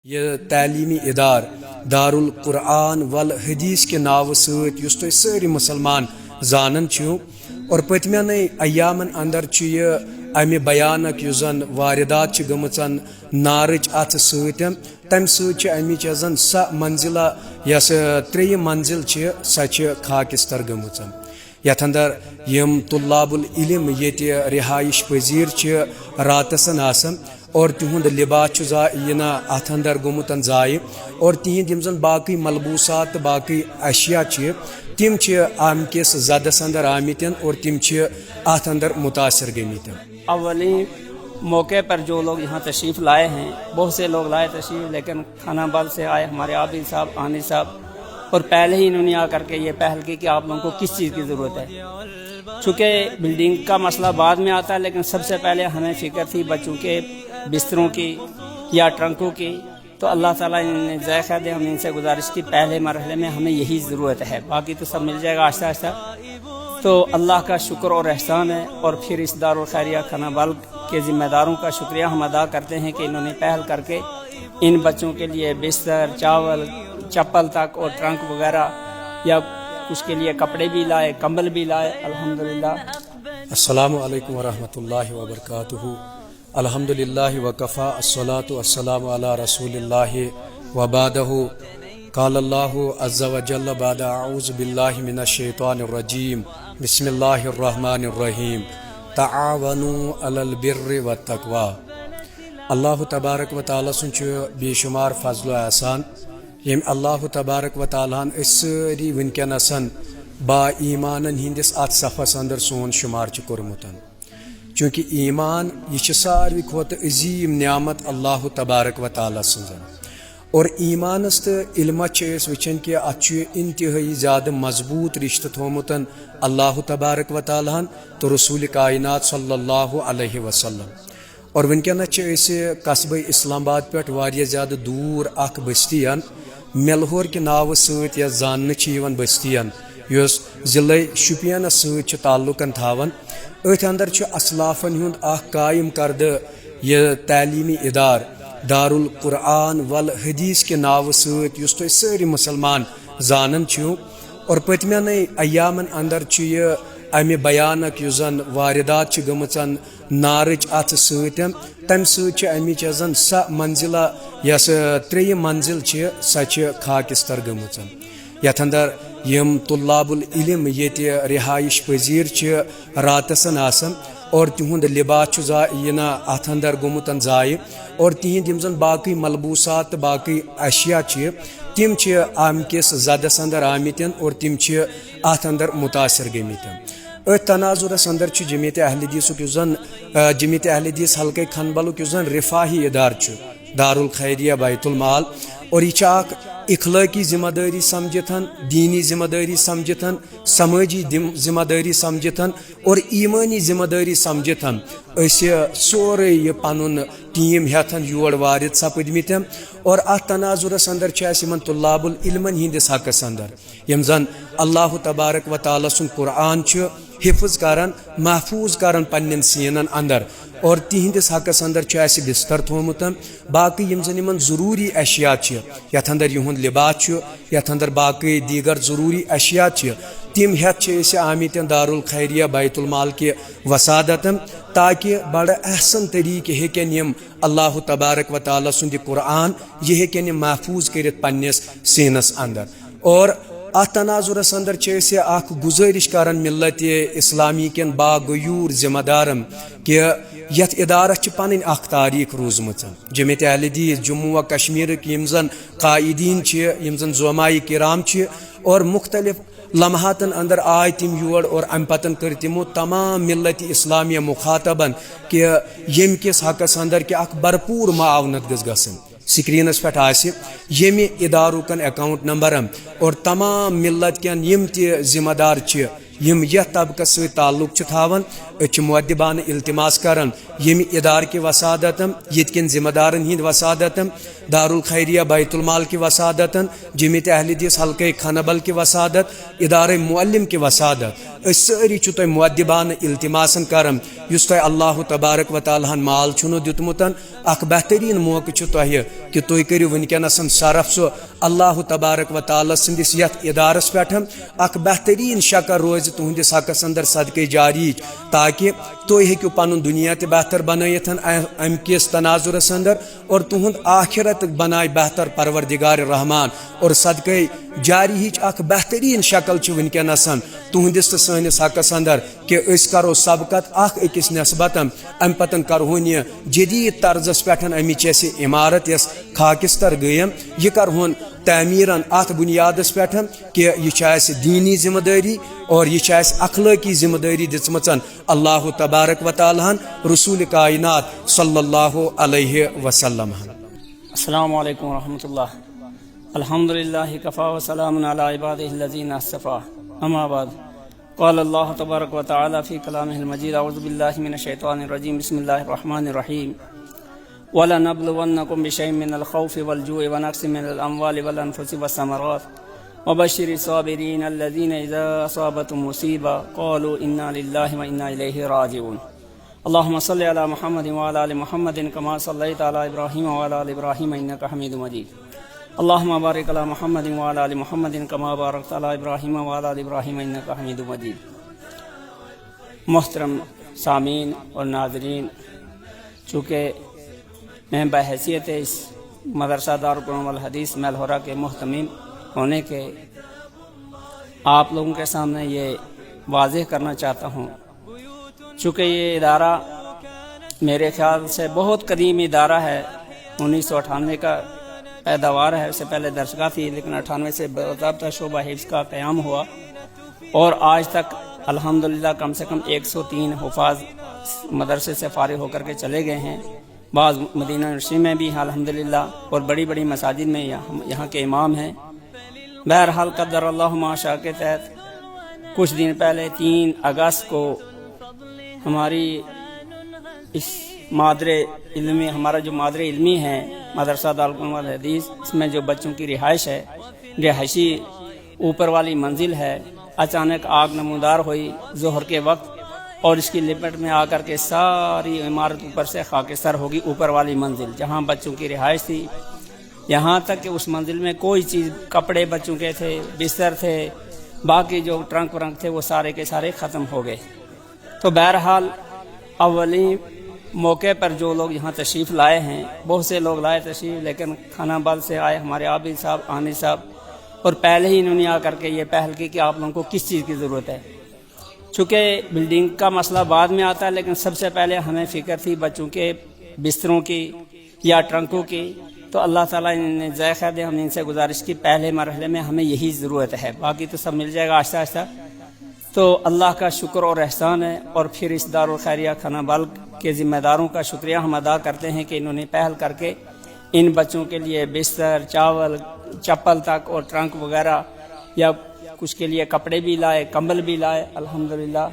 یہ تعلیمی ادار دارالقرآن والحدیث کے ناو ست یس تھی ساری مسلمان زانن چھو اور پتمین ایامن اندر یہ امہ بیانک یس زن واردات گمژن نارچ ات ستم تمہ ست امچ زن سہ منزلہ یس تریم منزل سہ خاکستر گمژ یتھ اندر یم طلاب العلم یہ رہائش پذیر راتسن آسن اور تہد لباس ات اندر گومتن ضائع اور تہند یم زن باقی ملبوسات تو باقی اشیاء تم ام کس زدس اندر آمت اور تم ات اندر متاثر گمت. اولی موقع پر جو لوگ یہاں تشریف لائے ہیں بہت سے لوگ لائے تشریف، لیکن خانہ بال سے آئے ہمارے عابد صاحب آنی صاحب، اور پہلے ہی انہوں نے آ کر کے یہ پہل کی کہ آپ لوگوں کو کس چیز کی ضرورت ہے. چونکہ بلڈنگ کا مسئلہ بعد میں آتا ہے، لیکن سب سے پہلے ہمیں فکر تھی بچوں کے بستروں کی یا ٹرنکوں کی. تو اللہ تعالیٰ نے ذائقہ دے، ہم نے ان سے گزارش کی پہلے مرحلے میں ہمیں یہی ضرورت ہے، باقی تو سب مل جائے گا آہستہ آہستہ. تو اللہ کا شکر اور احسان ہے، اور پھر اس دارالخیریہ خانہ بال کے ذمہ داروں کا شکریہ ہم ادا کرتے ہیں کہ انہوں نے پہل کر کے ان بچوں کے لیے بستر، چاول، چپل تک اور ٹرنک وغیرہ یا اس کے لیے کپڑے بھی لائے، کمبل بھی لائے. الحمدللہ. السلام علیکم ورحمۃ اللہ وبرکاتہ. الحمدللہ وکفا الصلاۃ والسلام علی رسول اللہ وبعدہ. قال اللہ عز وجل بعد اعوذ باللہ من الشیطان الرجیم بسم اللہ الرحمن الرحیم تعاونوا علی البر والتقوی. اللہ تبارک و تعالیٰ سن بے شمار فضل و احسان یم اللہ تبارک و تعالیٰ ساری ونکس با ایمان ہندس ات صفس اندر سون شمار کورمت. چونکہ ایمان یہ ساروی کھت عظیم نعمت اللہ تبارک و تعالیٰ سن، اور ایمانس تو علمس وچن کہ ات انتہائی زیادہ مضبوط رشتہ تھومت اللہ تبارک و تعالیٰ تو رسول کائنات صلی اللہ علیہ وسلم. اور ونکس قصبہ اسلام آباد پہ واریاہ زیادہ دور اخ بستی ملہور کے ناو ست زان بستی یس ضلع شپین ست تعلق تھاون. ات اندر اسلافن ہند اخ قائم کردہ یہ تعلیمی ادار دارالقرآن والحدیث کے ناو ست یس تھی ساری مسلمان زانن چھو اور پتمین ایامن اندر یہ امہ بیانک یس زن واردات گمژن نارچ ات ستم تمہ ست امچ زن سہ منزلہ یس تریم منزل سہ خاکستر گمژ یتھ اندر یم طلاب العلم یہ رہائش پذیر راتسن آسن اور تہد لباس ات اندر گومتن ضائع اور تہند یم زن باقی ملبوسات تو باقی اشیاء تم ام کس زدس اندر آمت اور تم ات اندر متاثر گمت. ات تناظرس اندر جمعیت اہل حدیثک زن جمعیت اہل حدیث حلقہ کھنبلک زن رفاہی ادار دارالخیریہ بیت المال، اور یہ اخ اخلاقی ذمہ داری سمجھتن، دینی ذمہ داری سمجھتن، سماجی ذمہ داری سمجھتن اور ایمانی ذمہ داری سمجھتن سورے یہ پن ٹیم ہیتھن یور وارد سپدمت. اور ات تناظرس اندر طلاب العلمن ہندس حقس اندر یم زن اللہ تبارک و تعالیٰ سن قرآن حفظ کران محفوظ کران پنن سینن اندر، اور تہندس حقس اندر بستر تھومت. باقی یم زن یمن ضروری اشیاء یتھ اندر یہند لباس یتھ اندر باقی دیگر ضروری اشیاء تم ہیت آمت دارالخیریہ بیت المال کے وسادت، تاکہ بڑا احسن طریقہ ہیکن یم اللہ تبارک و تعالیٰ سند قرآن یہ ہیکن یم محفوظ کرت پنس سینس اندر. اور ات تناظرس اندر اخ گزارش کران ملت اسلامی کن باغیور ذمہ دارن کہ یت ادارس پن اخ تاریخ روزمت. جمعیت اہل حدیث جموں و کشمیر یم زن قائدین یم زن زعماء کرام اور مختلف لمحاتن اندر آئے تم یور اور ام پتن کر تمو تمام ملت اسلامیہ مخاطبن کہ یم کس حقس اندر کہ اخ بھرپور معاونت گژھن. سکرینس پہ یمہ ادارکن اکاؤنٹ نمبر اور تمام ملت کن یم تہ ذمہ دار یم یتھ طبقس ست تعلق تھاون مؤدبانہ التماس کران یم ادار کی وسادتم یتکن ذمہ دارن ہند وسادتم دارالخیریہ بیت المال کی وسادتن جمعیت اہل حدیث حلقہ خانبل کی وسادت ادارہ معلم کی وسادت ساری تہ مؤدبانہ التماسن کرم اس تہ اللہ تبارک و تعالیٰ مال چھنو دتمتن اخ بہترین موقع تہ کہ تھی کرو ونکس صرف سو اللہ تبارک و تعالیٰ سندس یت ادارس پہ اخ بہترین شکر روز تہندس حقس اندر صدقہ جاری تاکہ تھی ہیکو پن دنیا تہ بہتر بنائت ام کس تناظرس اندر اور تہند آخرت بنائے بہتر پروردگار رحمان اور صدقہ جاری ہچ اخ بہترین شکل ونکس تہندس تو سنس حقس اندر کہ اس کرو سبقت اخ اکس نسبت ام پتن کرہون یہ جدید طرزس پہ امچ عمارت یس خاکستر گیم یہ کرہون تعمیرن ات بنیادس پہ کہ یہ دینی ذمہ داری اور یہ اخلاقی ذمہ داری دژمژن اللہ تبارک و تعالیٰ رسول کائنات صلی اللہ علیہ وسلم. السلام علیکم ورحمۃ اللہ. الحمدللہ کفا وسلام علی عبادہ الذین اصطفیٰ. اما بعد قال اللہ تبارک و تعالی فی کلامہ المجید اعوذ باللہ من الشیطان الرجیم بسم اللہ الرحمن الرحیم وَلَنَبْلُوَنَّكُمْ بِشَيْءٍ مِّنَ الْخَوْفِ وَالْجُوعِ وَنَقْصٍ مِّنَ الْأَمْوَالِ وَالْأَنفُسِ وَالثَّمَرَاتِ وَبَشِّرِ الصَّابِرِينَ الَّذِينَ إِذَا أَصَابَتْهُمْ مُصِيبَةٌ قَالُوا إِنَّا لِلَّهِ وَإِنَّا إِلَيْهِ رَاجِعُونَ. اللهم صل على محمد وعلى آل محمد كما صليت على إبراهيم وعلى آل إبراهيم إنك حميد مجيد. اللهم بارك على محمد وعلى آل محمد كما باركت على إبراهيم وعلى آل إبراهيم إنك حميد مجيد. محترم سامعین اور ناظرین، چونکہ میں بحیثیت اس مدرسہ دارالقرآن والحدیث میلہورہ کے محتمم ہونے کے آپ لوگوں کے سامنے یہ واضح کرنا چاہتا ہوں، چونکہ یہ ادارہ میرے خیال سے بہت قدیم ادارہ ہے. 1998 کا پیداوار ہے. اس سے پہلے درسگاہ تھی، لیکن 98 سے باضابطہ شعبہ حفظ کا قیام ہوا اور آج تک الحمدللہ کم سے کم 103 حفاظ مدرسے سے فارغ ہو کر کے چلے گئے ہیں. بعض مدینہ یونیورسٹی میں بھی الحمدللہ اور بڑی بڑی مساجد میں یہاں کے امام ہیں. بہرحال قدر اللہ ما شاء کے تحت کچھ دن پہلے 3 اگست کو ہماری اس مادر علمی ہمارا جو مادر علمی ہے مدرسہ دارالقرآن والحدیث، اس میں جو بچوں کی رہائش ہے، رہائشی اوپر والی منزل ہے، اچانک آگ نمودار ہوئی ظہر کے وقت اور اس کی لپٹ میں آ کر کے ساری عمارت اوپر سے خاکستر ہوگی. اوپر والی منزل جہاں بچوں کی رہائش تھی، یہاں تک کہ اس منزل میں کوئی چیز، کپڑے بچوں کے تھے، بستر تھے، باقی جو ٹرنک ورنک تھے وہ سارے کے سارے ختم ہو گئے. تو بہرحال اولین موقع پر جو لوگ یہاں تشریف لائے ہیں، بہت سے لوگ لائے تشریف، لیکن خانہ بال سے آئے ہمارے عابد صاحب، آنی صاحب، اور پہلے ہی انہوں نے آ کر کے یہ پہل کی کہ آپ لوگوں کو کس چیز کی ضرورت ہے. چونکہ بلڈنگ کا مسئلہ بعد میں آتا ہے، لیکن سب سے پہلے ہمیں فکر تھی بچوں کے بستروں کی یا ٹرنکوں کی. تو اللہ تعالیٰ نے ذائقہ دے، ہم نے ان سے گزارش کی پہلے مرحلے میں ہمیں یہی ضرورت ہے، باقی تو سب مل جائے گا آہستہ آہستہ. تو اللہ کا شکر اور احسان ہے. اور پھر اس دارالخیریہ خانہ بال کے ذمہ داروں کا شکریہ ہم ادا کرتے ہیں کہ انہوں نے پہل کر کے ان بچوں کے لیے بستر، چاول، چپل تک اور ٹرنک وغیرہ یا کچھ کے لیے کپڑے بھی لائے، کمبل بھی لائے الحمدللہ.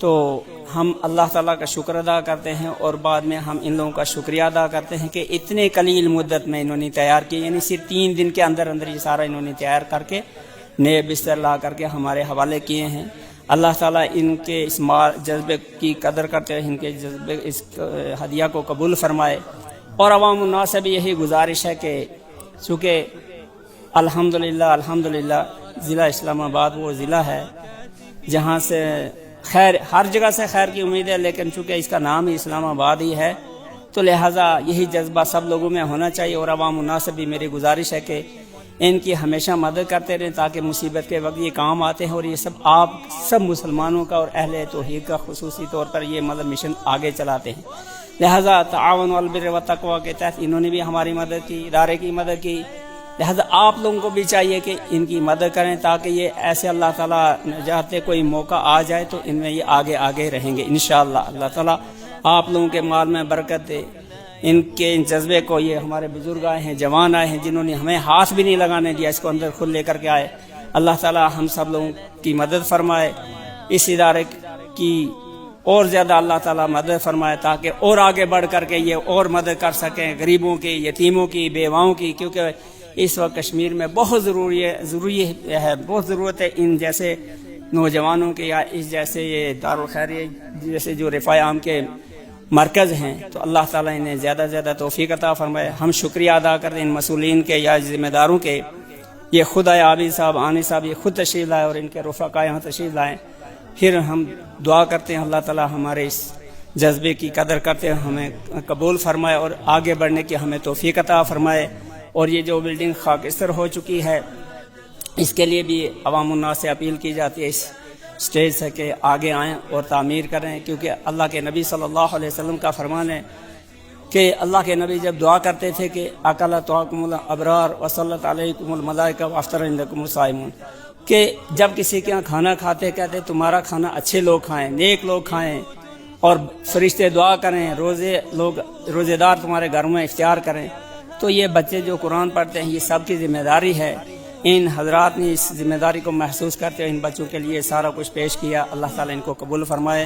تو ہم اللہ تعالیٰ کا شکر ادا کرتے ہیں اور بعد میں ہم ان لوگوں کا شکریہ ادا کرتے ہیں کہ اتنے قلیل مدت میں انہوں نے تیار کی، یعنی صرف 3 دن کے اندر اندر یہ سارا انہوں نے تیار کر کے نئے بستر لا کر کے ہمارے حوالے کیے ہیں. اللہ تعالیٰ ان کے اس جذبے کی قدر کرتے ہوئے ان کے جذبے اس ہدیہ کو قبول فرمائے. اور عوام الناس سے بھی یہی گزارش ہے کہ چونکہ الحمدللہ ضلع اسلام آباد وہ ضلع ہے جہاں سے خیر، ہر جگہ سے خیر کی امید ہے، لیکن چونکہ اس کا نام ہی اسلام آباد ہی ہے تو لہٰذا یہی جذبہ سب لوگوں میں ہونا چاہیے. اور عوام الناس سے بھی میری گزارش ہے کہ ان کی ہمیشہ مدد کرتے رہیں تاکہ مصیبت کے وقت یہ کام آتے ہیں. اور یہ سب آپ سب مسلمانوں کا اور اہل توحید کا خصوصی طور پر یہ مطلب مشن آگے چلاتے ہیں. لہذا تعاون والبر والتقوی کے تحت انہوں نے بھی ہماری مدد کی، ادارے کی مدد کی. لہذا آپ لوگوں کو بھی چاہیے کہ ان کی مدد کریں تاکہ یہ ایسے اللہ تعالیٰ چاہتے کوئی موقع آ جائے تو ان میں یہ آگے رہیں گے انشاءاللہ. اللہ تعالیٰ آپ لوگوں کے مال میں برکت دے. ان کے جذبے کو، یہ ہمارے بزرگ آئے ہیں، جوان آئے ہیں جنہوں نے ہمیں ہاتھ بھی نہیں لگانے دیا، اس کو اندر خود لے کر کے آئے. اللہ تعالیٰ ہم سب لوگوں کی مدد فرمائے. اس ادارے کی اور زیادہ اللہ تعالیٰ مدد فرمائے تاکہ اور آگے بڑھ کر کے یہ اور مدد کر سکیں غریبوں کی، یتیموں کی، بیواؤں کی، کیونکہ اس وقت کشمیر میں بہت ضروری ہے بہت ضرورت ہے ان جیسے نوجوانوں کے، یا اس جیسے یہ دارالخیریہ جیسے جو رفاع عام کے مرکز ہیں، تو اللہ تعالیٰ انہیں زیادہ زیادہ توفیق عطا فرمائے۔ ہم شکریہ ادا کرتے ہیں ان مسئولین کے یا ذمہ داروں کے، یہ خود آئے عابد صاحب، آنی صاحب، یہ خود تشریف لائے اور ان کے رفقا یہاں تشریف لائیں۔ پھر ہم دعا کرتے ہیں اللہ تعالیٰ ہمارے اس جذبے کی قدر کرتے ہیں، ہمیں قبول فرمائے اور آگے بڑھنے کی ہمیں توفیق عطا فرمائے۔ اور یہ جو بلڈنگ خاکستر ہو چکی ہے، اس کے لیے بھی عوام الناس سے اپیل کی جاتی ہے اس اسٹیج سے کہ آگے آئیں اور تعمیر کریں، کیونکہ اللہ کے نبی صلی اللہ علیہ وسلم کا فرمان ہے کہ اللہ کے نبی جب دعا کرتے تھے کہ اکل طعامکم الابرار وصلت علیکم الملائکہ وافطر عندکم الصائمون، کہ جب کسی کے یہاں کھانا کھاتے کہتے تمہارا کھانا اچھے لوگ کھائیں، نیک لوگ کھائیں، اور فرشتے دعا کریں، روزے دار تمہارے گھروں میں افطار کریں۔ تو یہ بچے جو قرآن پڑھتے ہیں یہ سب کی ذمہ داری ہے، ان حضرات نے اس ذمہ داری کو محسوس کرتے ہوئے ان بچوں کے لیے سارا کچھ پیش کیا۔ اللہ تعالیٰ ان کو قبول فرمائے،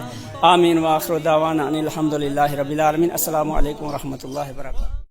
آمین۔ وآخر دعوانا ان الحمد للہ رب العالمین۔ السلام علیکم ورحمۃ اللہ وبرکاتہ۔